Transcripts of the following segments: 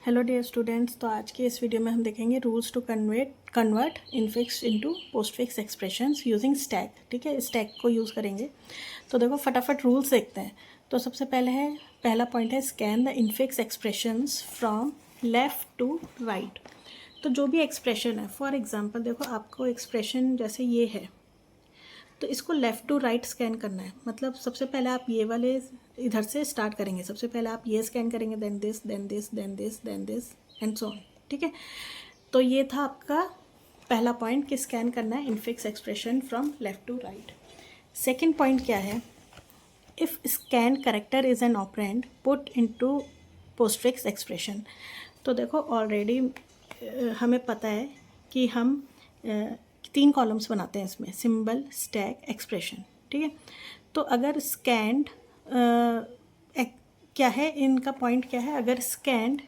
Hello dear students. तो आज के इस वीडियो में हम देखेंगे rules to convert infix into postfix expressions using stack. ठीक है, स्टैक को यूज़ करेंगे। तो देखो फटाफट रूल्स देखते हैं। तो सबसे पहला पॉइंट है scan the infix expressions from left to right. तो जो भी एक्सप्रेशन है, फॉर एग्जांपल देखो आपको एक्सप्रेशन जैसे ये है तो इसको लेफ़्ट टू राइट स्कैन करना है। मतलब सबसे पहले आप ये वाले इधर से स्टार्ट करेंगे। सबसे पहले आप ये स्कैन करेंगे, then this, then this, then this, then this and so on. ठीक है, तो ये था आपका पहला पॉइंट कि स्कैन करना है infix expression from left to right. Second point क्या है, if scan character is an operand put into postfix expression. तो देखो ऑलरेडी हमें पता है कि हम 3 कॉलम्स बनाते हैं इसमें, सिंबल, स्टैक, एक्सप्रेशन। ठीक है, तो अगर स्कैंड क्या है, इनका पॉइंट क्या है, अगर स्कैंड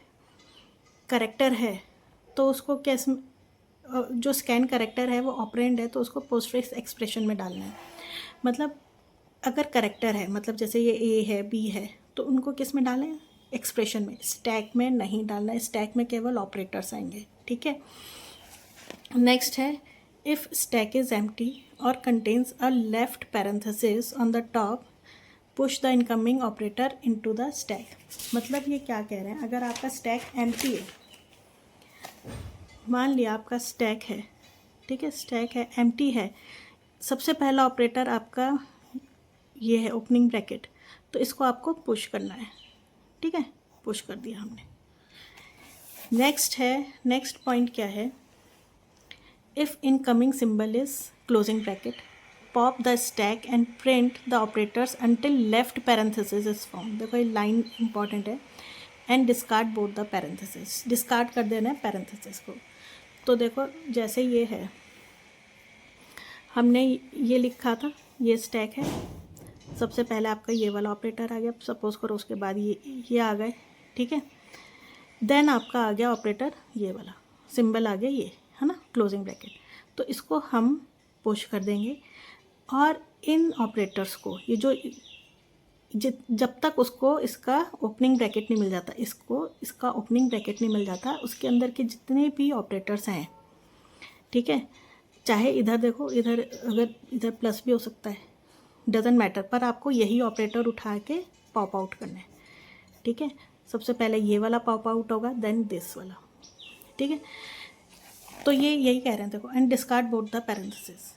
करेक्टर है तो उसको कैसे, जो स्कैन करेक्टर है वो ऑपरेंड है तो उसको पोस्टफिक्स एक्सप्रेशन में डालना है। मतलब अगर करेक्टर है, मतलब जैसे ये ए है, बी है, तो उनको किस में डालें, एक्सप्रेशन में, स्टैक में नहीं डालना है। स्टैक में केवल ऑपरेटर्स आएंगे। ठीक है, नेक्स्ट है इफ़ स्टैक इज़ एम्प्टी और contains a left parenthesis on the top push the incoming operator into the stack. मतलब ये क्या कह रहे हैं, अगर आपका स्टैक एम्प्टी है, मान लिया आपका स्टैक है, ठीक है, स्टैक है, एम्प्टी है, सबसे पहला ऑपरेटर आपका ये है ओपनिंग ब्रैकेट, तो इसको आपको पुश करना है। ठीक है, पुश कर दिया हमने। नेक्स्ट पॉइंट क्या है, if incoming symbol is closing bracket pop the stack and print the operators until left parenthesis is form. देखो ये लाइन इंपॉर्टेंट है। And discard both the parenthesis, discard कर देना है पैरेंथेसिस को। तो देखो जैसे ये है, हमने ये लिखा था, ये स्टैक है, सबसे पहले आपका ये वाला ऑपरेटर आ गया, सपोज करो, उसके बाद ये आ गए। ठीक है, देन आपका आ गया ऑपरेटर ये वाला, सिंबल आ गया ये, है ना, क्लोजिंग ब्रैकेट। तो इसको हम पुश कर देंगे और इन ऑपरेटर्स को, ये जो जब तक उसको इसका ओपनिंग ब्रैकेट नहीं मिल जाता, इसका ओपनिंग ब्रैकेट नहीं मिल जाता, उसके अंदर के जितने भी ऑपरेटर्स हैं, ठीक है, चाहे इधर देखो, इधर अगर इधर प्लस भी हो सकता है, डजेंट मैटर, पर आपको यही ऑपरेटर उठा के पॉप आउट करना है। ठीक है, सबसे पहले ये वाला पॉप आउट होगा, देन दिस वाला। ठीक है, तो ये यही कह रहे हैं देखो, and discard both the parenthesis.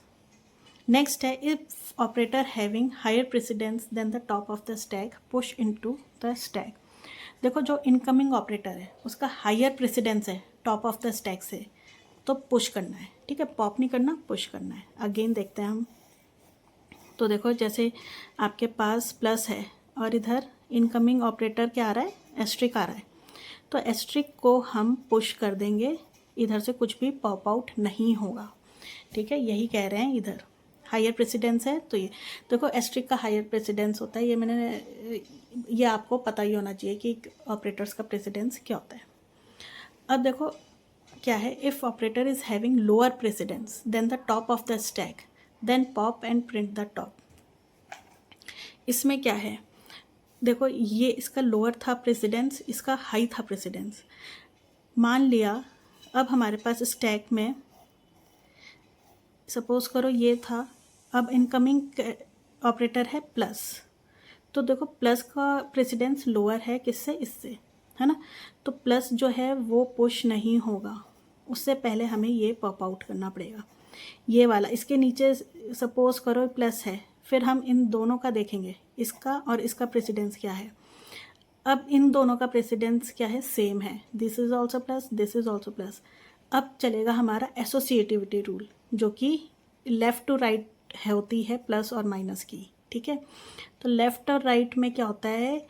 Next है if operator having higher precedence then the top of the stack push into the stack. देखो जो इनकमिंग ऑपरेटर है उसका हायर प्रेसिडेंस है टॉप ऑफ द स्टैक से, तो पुश करना है। ठीक है, पॉप नहीं करना, पुश करना है। अगेन देखते हैं हम। तो देखो जैसे आपके पास प्लस है और इधर इनकमिंग ऑपरेटर क्या आ रहा है, एस्ट्रिक आ रहा है, तो एस्ट्रिक को हम पुश कर देंगे, इधर से कुछ भी पॉप आउट नहीं होगा। ठीक है, यही कह रहे हैं, इधर हायर प्रेसिडेंस है तो ये देखो एस्ट्रिक का हायर प्रेसिडेंस होता है, ये आपको पता ही होना चाहिए कि ऑपरेटर्स का प्रेसिडेंस क्या होता है। अब देखो क्या है, if operator is having lower precedence then the top of the stack then pop and print the top. इसमें क्या है, देखो ये इसका लोअर था प्रेसिडेंस, इसका हाई था प्रेसिडेंस। मान लिया अब हमारे पास स्टैक में सपोज करो ये था, अब इनकमिंग ऑपरेटर है प्लस, तो देखो प्लस का प्रेसिडेंस लोअर है किससे, इससे, है ना, तो प्लस जो है वो पुश नहीं होगा, उससे पहले हमें ये पॉप आउट करना पड़ेगा। ये वाला इसके नीचे सपोज करो प्लस है, फिर हम इन दोनों का देखेंगे, इसका और इसका प्रेसिडेंस क्या है। अब इन दोनों का प्रेसिडेंस क्या है, सेम है, this is also plus, this is also plus. अब चलेगा हमारा एसोसिएटिविटी रूल, जो कि लेफ़्ट टू राइट होती है प्लस और माइनस की। ठीक है, तो लेफ़्ट और राइट में क्या होता है,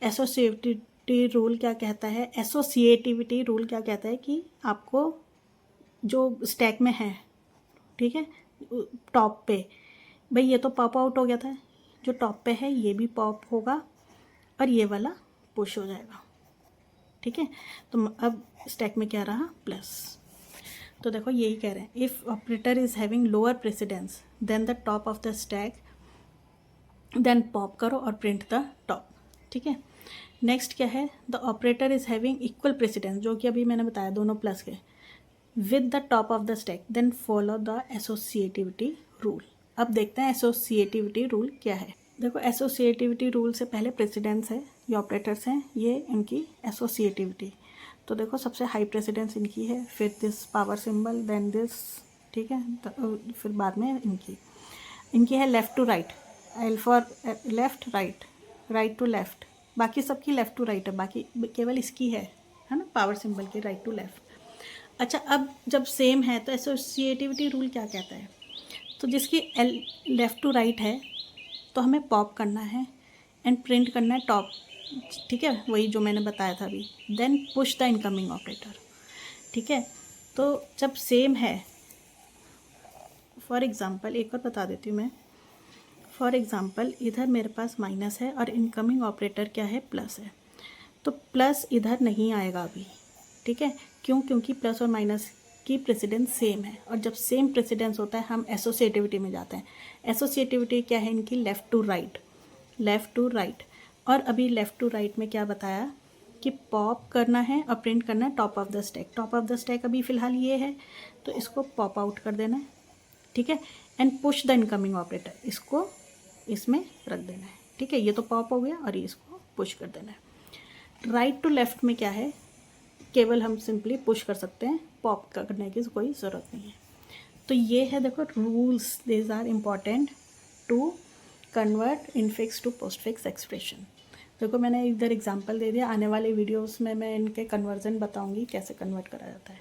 एसोसिएटिविटी रूल क्या कहता है, एसोसिएटिविटी रूल क्या कहता है कि आपको जो स्टैक में है, ठीक है, टॉप पे, भाई ये तो पॉप आउट हो गया था, जो टॉप पे है ये भी पॉप होगा और ये वाला पुश हो जाएगा। ठीक है, तो अब स्टैक में क्या रहा, प्लस। तो देखो यही कह रहे हैं, if operator is having lower precedence then the top of the stack then pop करो और प्रिंट द टॉप। ठीक है, नेक्स्ट क्या है, the operator is having equal precedence, जो कि अभी मैंने बताया दोनों प्लस के, with the top of the stack, then follow the associativity rule. अब देखते हैं एसोसिएटिविटी रूल क्या है। देखो एसोसिएटिविटी रूल से पहले प्रेसिडेंस है, ये ऑपरेटर्स हैं, ये इनकी एसोसिएटिविटी। तो देखो सबसे हाई प्रेसिडेंस इनकी है, फिर this power symbol, then this, ठीक है, फिर बाद में इनकी है left to right, L for left, right, right to left, बाकी सबकी लेफ़्ट टू राइट है, बाकी केवल इसकी है ना पावर सिंबल की राइट टू लेफ़्ट। अच्छा, अब जब सेम है तो एसोसिएटिविटी रूल क्या कहता है, तो जिसकी एल लेफ़्ट टू राइट है तो हमें पॉप करना है एंड प्रिंट करना है टॉप, ठीक है, वही जो मैंने बताया था अभी, then push the incoming operator, ठीक है। तो जब सेम है, फॉर एग्ज़ाम्पल एक और बता देती हूँ मैं, फॉर एग्ज़ाम्पल इधर मेरे पास माइनस है और इनकमिंग ऑपरेटर क्या है, प्लस है, तो प्लस इधर नहीं आएगा अभी, ठीक है, क्यों, क्योंकि प्लस और माइनस की प्रेसिडेंस सेम है, और जब सेम प्रेसिडेंस होता है हम एसोसिएटिविटी में जाते हैं। एसोसिएटिविटी क्या है इनकी, left to right, left to right, और अभी लेफ़्ट टू राइट में क्या बताया कि पॉप करना है और प्रिंट करना है top of the stack. Top of the stack अभी फ़िलहाल ये है तो इसको पॉप आउट कर देना है, ठीक है, and push the incoming operator, इसको इसमें रख देना है, ठीक है, ये तो पॉप हो गया और ये इसको पुश कर देना है। राइट टू लेफ़्ट में क्या है, केवल हम सिंपली पुश कर सकते हैं, पॉप करने की कोई ज़रूरत नहीं है। तो ये है देखो rules, these are important to convert infix to postfix expression. देखो मैंने इधर एग्जांपल दे दिया, आने वाले वीडियोस में मैं इनके कन्वर्जन बताऊंगी कैसे कन्वर्ट करा जाता है।